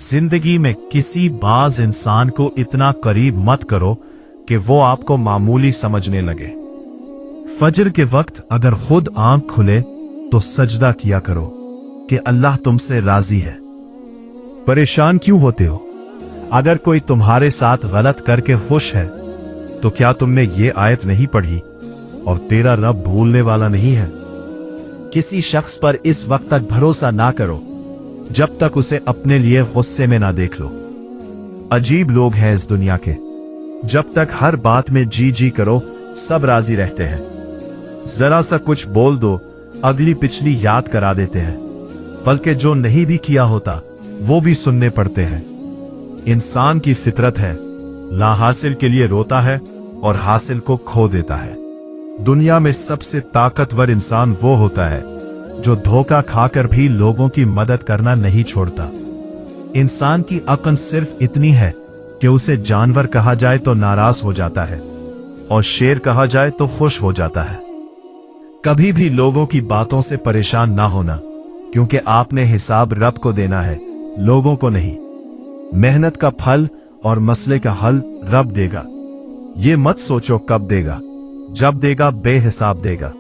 जिंदगी में किसी बाज इंसान को इतना करीब मत करो कि वो आपको मामूली समझने लगे। फजर के वक्त अगर खुद आंख खुले तो सजदा किया करो कि अल्लाह तुमसे राजी है। परेशान क्यों होते हो? अगर कोई तुम्हारे साथ गलत करके खुश है तो क्या तुमने ये आयत नहीं पढ़ी, और तेरा रब भूलने वाला नहीं है? किसी शख्स पर इस वक्त तक भरोसा ना करो जब तक उसे अपने लिए गुस्से में ना देख लो। अजीब लोग हैं इस दुनिया के, जब तक हर बात में जी जी करो सब राजी रहते हैं। जरा सा कुछ बोल दो अगली पिछली याद करा देते हैं, बल्कि जो नहीं भी किया होता वो भी सुनने पड़ते हैं। इंसान की फितरत है, ला हासिल के लिए रोता है और हासिल को खो देता है। दुनिया में सबसे ताकतवर इंसान वो होता है जो धोखा खाकर भी लोगों की मदद करना नहीं छोड़ता। इंसान की अक्ल सिर्फ इतनी है कि उसे जानवर कहा जाए तो नाराज हो जाता है और शेर कहा जाए तो खुश हो जाता है। कभी भी लोगों की बातों से परेशान ना होना, क्योंकि आपने हिसाब रब को देना है, लोगों को नहीं। मेहनत का फल और मसले का हल रब देगा। ये मत सोचो कब देगा, जब देगा बेहिसाब देगा।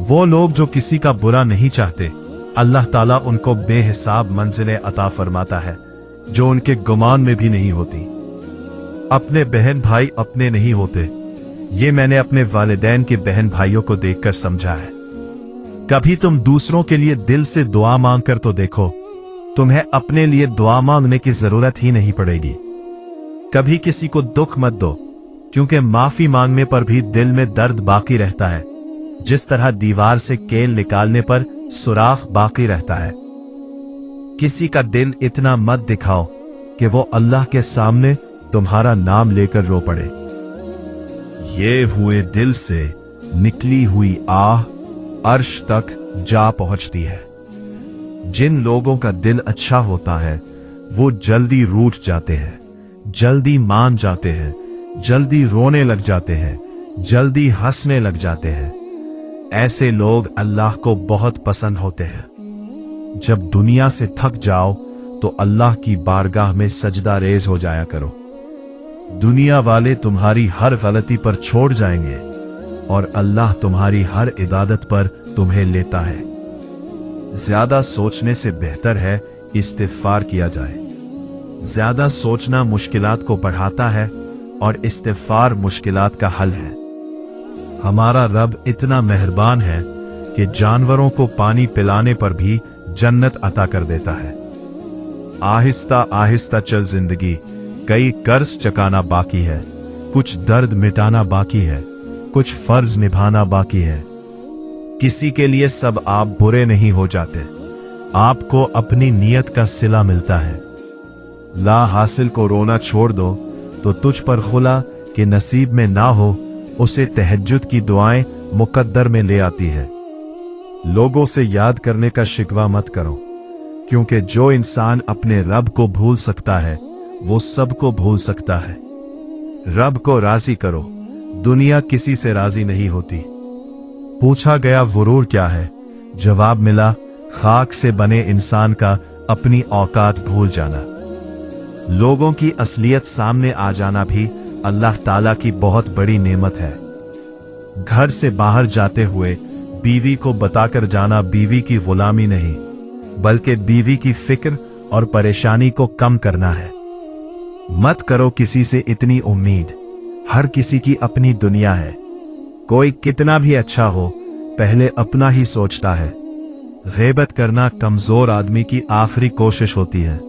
वो लोग जो किसी का बुरा नहीं चाहते, अल्लाह ताला उनको बेहिसाब मंजिलें अता फरमाता है जो उनके गुमान में भी नहीं होती। अपने बहन भाई अपने नहीं होते, ये मैंने अपने वालिदैन के बहन भाइयों को देखकर समझा है। कभी तुम दूसरों के लिए दिल से दुआ मांग कर तो देखो, तुम्हें अपने लिए दुआ मांगने की जरूरत ही नहीं पड़ेगी। कभी किसी को दुख मत दो, क्योंकि माफी मांगने पर भी दिल में दर्द बाकी रहता है, जिस तरह दीवार से केल निकालने पर सुराख बाकी रहता है। किसी का दिल इतना मत दिखाओ कि वो अल्लाह के सामने तुम्हारा नाम लेकर रो पड़े। ये हुए दिल से निकली हुई आह अर्श तक जा पहुंचती है। जिन लोगों का दिल अच्छा होता है वो जल्दी रूठ जाते हैं, जल्दी मान जाते हैं, जल्दी रोने लग जाते हैं, जल्दी हंसने लग जाते हैं। ऐसे लोग अल्लाह को बहुत पसंद होते हैं। जब दुनिया से थक जाओ तो अल्लाह की बारगाह में सजदा रेज हो जाया करो। दुनिया वाले तुम्हारी हर गलती पर छोड़ जाएंगे और अल्लाह तुम्हारी हर इबादत पर तुम्हें लेता है। ज्यादा सोचने से बेहतर है इस्तिग़फ़ार किया जाए। ज्यादा सोचना मुश्किलात को बढ़ाता है और इस्तिग़फ़ार मुश्किलात का हल है। हमारा रब इतना मेहरबान है कि जानवरों को पानी पिलाने पर भी जन्नत अता कर देता है। आहिस्ता आहिस्ता चल जिंदगी, कई कर्ज चकाना बाकी है, कुछ दर्द मिटाना बाकी है, कुछ फर्ज निभाना बाकी है। किसी के लिए सब आप बुरे नहीं हो जाते, आपको अपनी नियत का सिला मिलता है। ला हासिल को रोना छोड़ दो तो तुझ पर खुला कि नसीब में ना हो उसे तहज्जुद की दुआएं मुकद्दर में ले आती है। लोगों से याद करने का शिकवा मत करो, क्योंकि जो इंसान अपने रब को भूल सकता है वो सबको भूल सकता है। रब को राजी करो, दुनिया किसी से राजी नहीं होती। पूछा गया गुरूर क्या है, जवाब मिला खाक से बने इंसान का अपनी औकात भूल जाना। लोगों की असलियत सामने आ जाना भी अल्लाह ताला की बहुत बड़ी नेमत है। घर से बाहर जाते हुए बीवी को बताकर जाना बीवी की गुलामी नहीं, बल्कि बीवी की फिक्र और परेशानी को कम करना है। मत करो किसी से इतनी उम्मीद, हर किसी की अपनी दुनिया है। कोई कितना भी अच्छा हो पहले अपना ही सोचता है। गैबत करना कमजोर आदमी की आखिरी कोशिश होती है।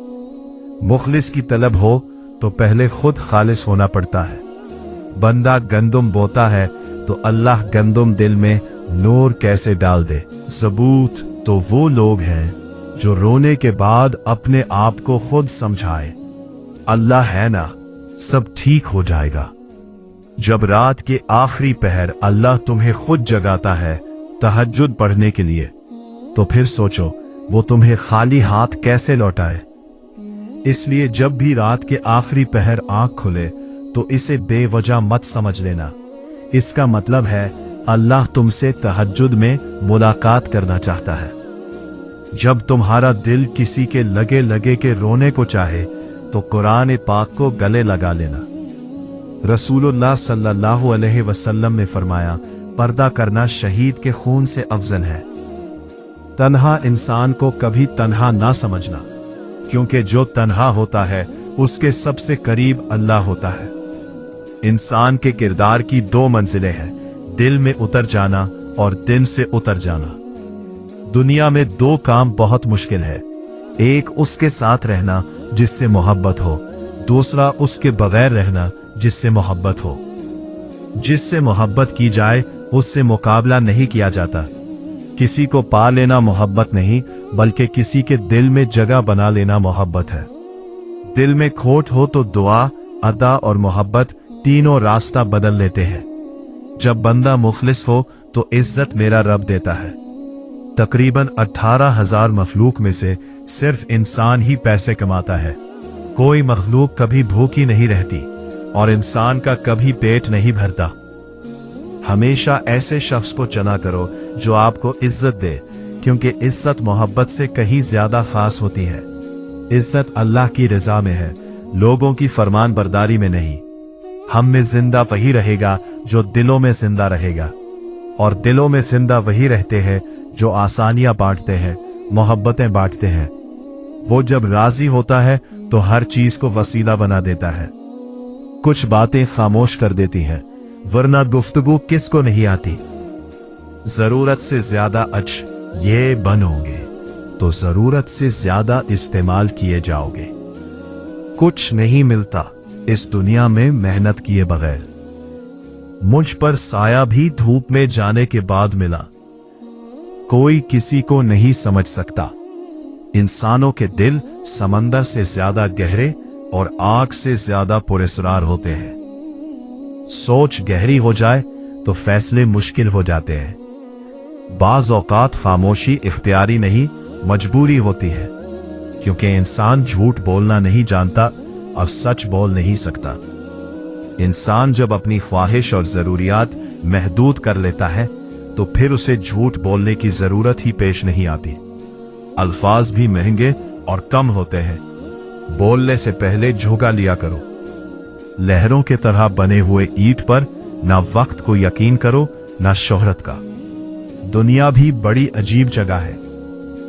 मुखलिस की तलब हो तो पहले खुद खालिस होना पड़ता है। बंदा गंदुम बोता है तो अल्लाह गंदुम दिल में नूर कैसे डाल दे। सबूत तो वो लोग हैं जो रोने के बाद अपने आप को खुद समझाए, अल्लाह है ना, सब ठीक हो जाएगा। जब रात के आखिरी पहर अल्लाह तुम्हें खुद जगाता है तहज्जुद पढ़ने के लिए, तो फिर सोचो वो तुम्हें खाली हाथ कैसे लौटाए। इसलिए जब भी रात के आखिरी पहर आंख खुले तो इसे बेवजह मत समझ लेना। इसका मतलब है अल्लाह तुमसे तहज्जुद में मुलाकात करना चाहता है। जब तुम्हारा दिल किसी के लगे लगे के रोने को चाहे तो कुरान पाक को गले लगा लेना। रसूलुल्लाह सल्लल्लाहु अलैहि वसल्लम ने फरमाया, पर्दा करना शहीद के खून से अफजल है। तन्हा इंसान को कभी तन्हा ना समझना, क्योंकि जो तन्हा होता है उसके सबसे करीब अल्लाह होता है। इंसान के किरदार की दो मंजिलें हैं, दिल में उतर जाना और दिल से उतर जाना। दुनिया में दो काम बहुत मुश्किल है, एक उसके साथ रहना जिससे मोहब्बत हो, दूसरा उसके बगैर रहना जिससे मोहब्बत हो। जिससे मोहब्बत की जाए उससे मुकाबला नहीं किया जाता। किसी को पा लेना मोहब्बत नहीं, बल्कि किसी के दिल में जगह बना लेना मोहब्बत है। दिल में खोट हो तो दुआ, अदा और मोहब्बत तीनों रास्ता बदल लेते हैं। जब बंदा मुखलिस हो तो इज्जत मेरा रब देता है। तकरीबन 18,000 मखलूक में से सिर्फ इंसान ही पैसे कमाता है। कोई मखलूक कभी भूखी नहीं रहती और इंसान का कभी पेट नहीं भरता। हमेशा ऐसे शख्स को चुना करो जो आपको इज्जत दे, क्योंकि इज्जत मोहब्बत से कहीं ज्यादा खास होती है। इज्जत अल्लाह की रजा में है, लोगों की फरमान बरदारी में नहीं। हम में जिंदा वही रहेगा जो दिलों में जिंदा रहेगा, और दिलों में जिंदा वही रहते हैं जो आसानियां बांटते हैं, मोहब्बतें बांटते हैं। वो जब राजी होता है तो हर चीज को वसीला बना देता है। कुछ बातें खामोश कर देती हैं, वरना गुफ्तगू किसको नहीं आती। जरूरत से ज्यादा ये बनोगे तो जरूरत से ज्यादा इस्तेमाल किए जाओगे। कुछ नहीं मिलता इस दुनिया में मेहनत किए बगैर। मुझ पर साया भी धूप में जाने के बाद मिला। कोई किसी को नहीं समझ सकता। इंसानों के दिल समंदर से ज्यादा गहरे और आग से ज्यादा पुरस्कार होते हैं। सोच गहरी हो जाए तो फैसले मुश्किल हो जाते हैं। बाज औकात खामोशी इख्तियारी नहीं, मजबूरी होती है, क्योंकि इंसान झूठ बोलना नहीं जानता और सच बोल नहीं सकता। इंसान जब अपनी ख्वाहिश और जरूरियात महदूद कर लेता है तो फिर उसे झूठ बोलने की जरूरत ही पेश नहीं आती। अल्फाज भी महंगे और कम होते हैं। बोलने से पहले झोंका लिया करो। लहरों के तरह बने हुए ईंट पर ना वक्त को यकीन करो ना शोहरत का। दुनिया भी बड़ी अजीब जगह है।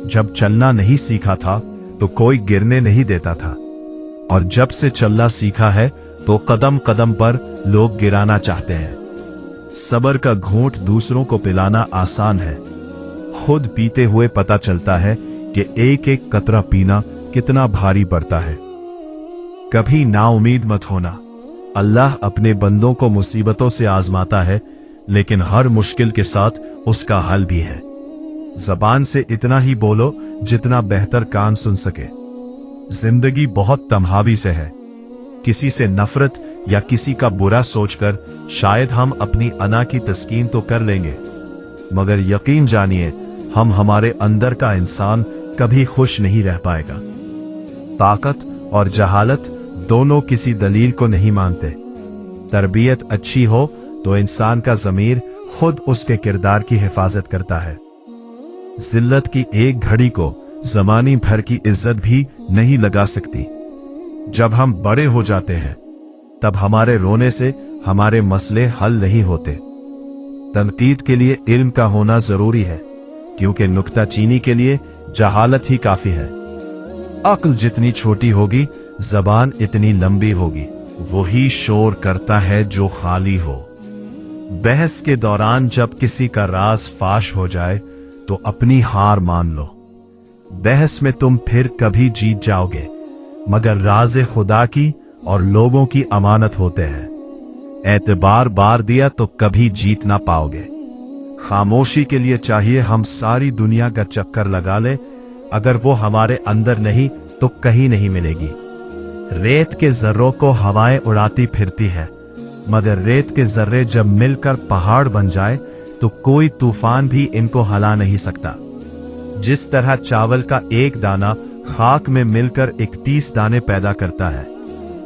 जब चलना नहीं सीखा था तो कोई गिरने नहीं देता था, और जब से चलना सीखा है तो कदम कदम पर लोग गिराना चाहते हैं। सब्र का घूंट दूसरों को पिलाना आसान है, खुद पीते हुए पता चलता है कि एक एक कतरा पीना कितना भारी पड़ता है। कभी नाउमीद मत होना। अल्लाह अपने बंदों को मुसीबतों से आजमाता है, लेकिन हर मुश्किल के साथ उसका हल भी है। जबान से इतना ही बोलो जितना बेहतर कान सुन सके। जिंदगी बहुत तमहावी से है। किसी से नफरत या किसी का बुरा सोचकर शायद हम अपनी अना की तस्कीन तो कर लेंगे, मगर यकीन जानिए हम हमारे अंदर का इंसान कभी खुश नहीं रह पाएगा। ताकत और जहालत दोनों किसी दलील को नहीं मानते। तरबियत अच्छी हो तो इंसान का ज़मीर खुद उसके किरदार की हिफाजत करता है। जिल्लत की एक घड़ी को ज़मानी भर की इज्जत भी नहीं लगा सकती। जब हम बड़े हो जाते हैं तब हमारे रोने से हमारे मसले हल नहीं होते। तनकीद के लिए इल्म का होना जरूरी है, क्योंकि नुक्ताचीनी के लिए जहालत ही काफी है। अक्ल जितनी छोटी होगी जबान इतनी लंबी होगी। वही शोर करता है जो खाली हो। बहस के दौरान जब किसी का राज फाश हो जाए तो अपनी हार मान लो। बहस में तुम फिर कभी जीत जाओगे, मगर राज़े खुदा की और लोगों की अमानत होते हैं। एतबार बार दिया तो कभी जीत ना पाओगे। खामोशी के लिए चाहिए हम सारी दुनिया का चक्कर लगा ले, अगर वो हमारे अंदर नहीं तो कहीं नहीं मिलेगी। रेत के जर्रों को हवाएं उड़ाती फिरती है, मगर रेत के जर्रे जब मिलकर पहाड़ बन जाए तो कोई तूफान भी इनको हिला नहीं सकता। जिस तरह चावल का एक दाना खाक में मिलकर 31 दाने पैदा करता है,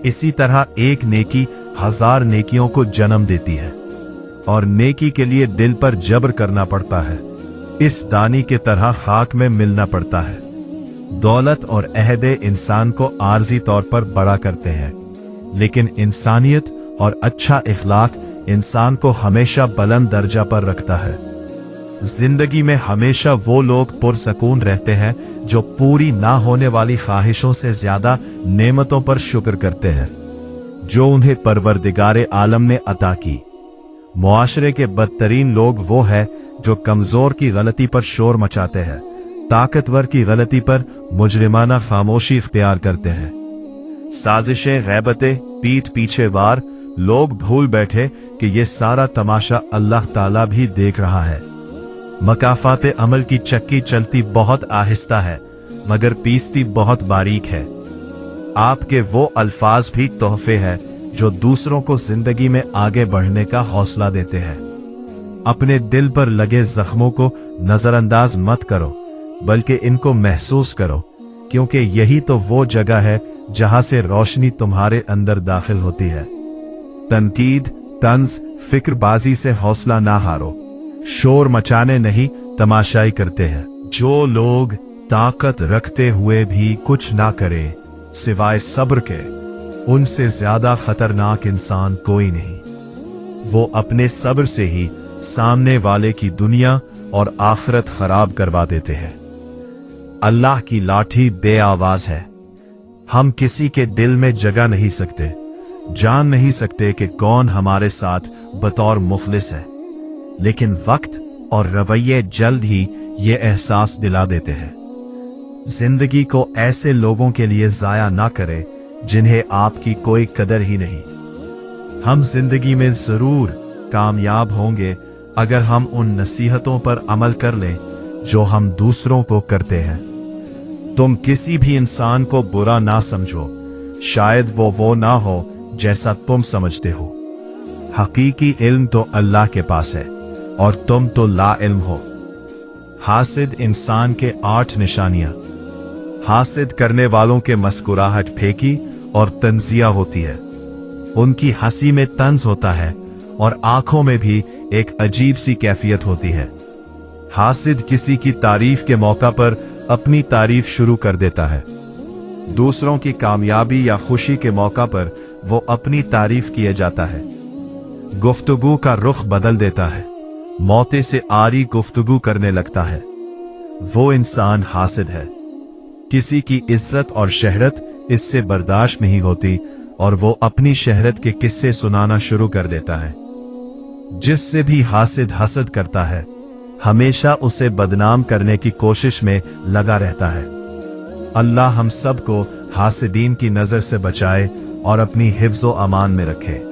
इसी तरह एक नेकी 1000 नेकियों को जन्म देती है। और नेकी के लिए दिल पर जबर करना पड़ता है। इस दानी की तरह खाक में मिलना पड़ता है। दौलत और अहदे इंसान को आर्जी तौर पर बड़ा करते हैं, लेकिन इंसानियत और अच्छा इखलाक इंसान को हमेशा बुलंद दर्जा पर रखता है। जिंदगी में हमेशा वो लोग पुरसकून रहते हैं जो पूरी ना होने वाली ख्वाहिशों से ज्यादा नेमतों पर शुक्र करते हैं जो उन्हें परवरदिगारे आलम ने अता की। मुआशरे के बदतरीन लोग वो है जो कमजोर की गलती पर शोर मचाते हैं, ताकतवर की गलती पर मुजरिमाना खामोशी इख्तियार करते हैं। साजिशें, गैबतें, पीठ पीछे वार, लोग भूल बैठे कि ये सारा तमाशा अल्लाह ताला भी देख रहा है। मकाफाते अमल की चक्की चलती बहुत आहिस्ता है मगर पीसती बहुत बारीक है। आपके वो अल्फाज भी तोहफे हैं जो दूसरों को जिंदगी में आगे बढ़ने का हौसला देते हैं। अपने दिल पर लगे जख्मों को नजरअंदाज मत करो, बल्कि इनको महसूस करो, क्योंकि यही तो वो जगह है जहां से रोशनी तुम्हारे अंदर दाखिल होती है। तनकीद, तंज, फिक्रबाजी से हौसला ना हारो। शोर मचाने नहीं, तमाशाई करते हैं। जो लोग ताकत रखते हुए भी कुछ ना करें सिवाय सब्र के, उनसे ज्यादा खतरनाक इंसान कोई नहीं। वो अपने सब्र से ही सामने वाले की दुनिया और आखिरत खराब करवा देते हैं। अल्लाह की लाठी बेआवाज है। हम किसी के दिल में जगह नहीं सकते, जान नहीं सकते कि कौन हमारे साथ बतौर मुखलिस है, लेकिन वक्त और रवैये जल्द ही ये एहसास दिला देते हैं। जिंदगी को ऐसे लोगों के लिए जाया ना करें जिन्हें आपकी कोई कदर ही नहीं। हम जिंदगी में जरूर कामयाब होंगे अगर हम उन नसीहतों पर अमल कर लें जो हम दूसरों को करते हैं। तुम किसी भी इंसान को बुरा ना समझो, शायद वो ना हो जैसा तुम समझते हो। हकीकी इल्म तो अल्लाह के पास है और तुम तो ला इल्म हो। हासिद इंसान के 8 निशानियां। हासिद करने वालों के मुस्कुराहट फेंकी और तंजिया होती है। उनकी हंसी में तंज होता है और आंखों में भी एक अजीब सी कैफियत होती है। हासिद किसी की तारीफ के मौका पर अपनी तारीफ शुरू कर देता है। दूसरों की कामयाबी या खुशी के मौका पर वो अपनी तारीफ किए जाता है। गुफ्तगू का रुख बदल देता है, मौते से आरी गुफ्तगू करने लगता है। वो इंसान हासिद है। किसी की इज्जत और शहरत इससे बर्दाश्त नहीं होती और वो अपनी शहरत के किस्से सुनाना शुरू कर देता है। जिससे भी हासिद हसद करता है, हमेशा उसे बदनाम करने की कोशिश में लगा रहता है। अल्लाह हम सब को हासिदीन की नजर से बचाए और अपनी हिफ्ज़ो अमान में रखे।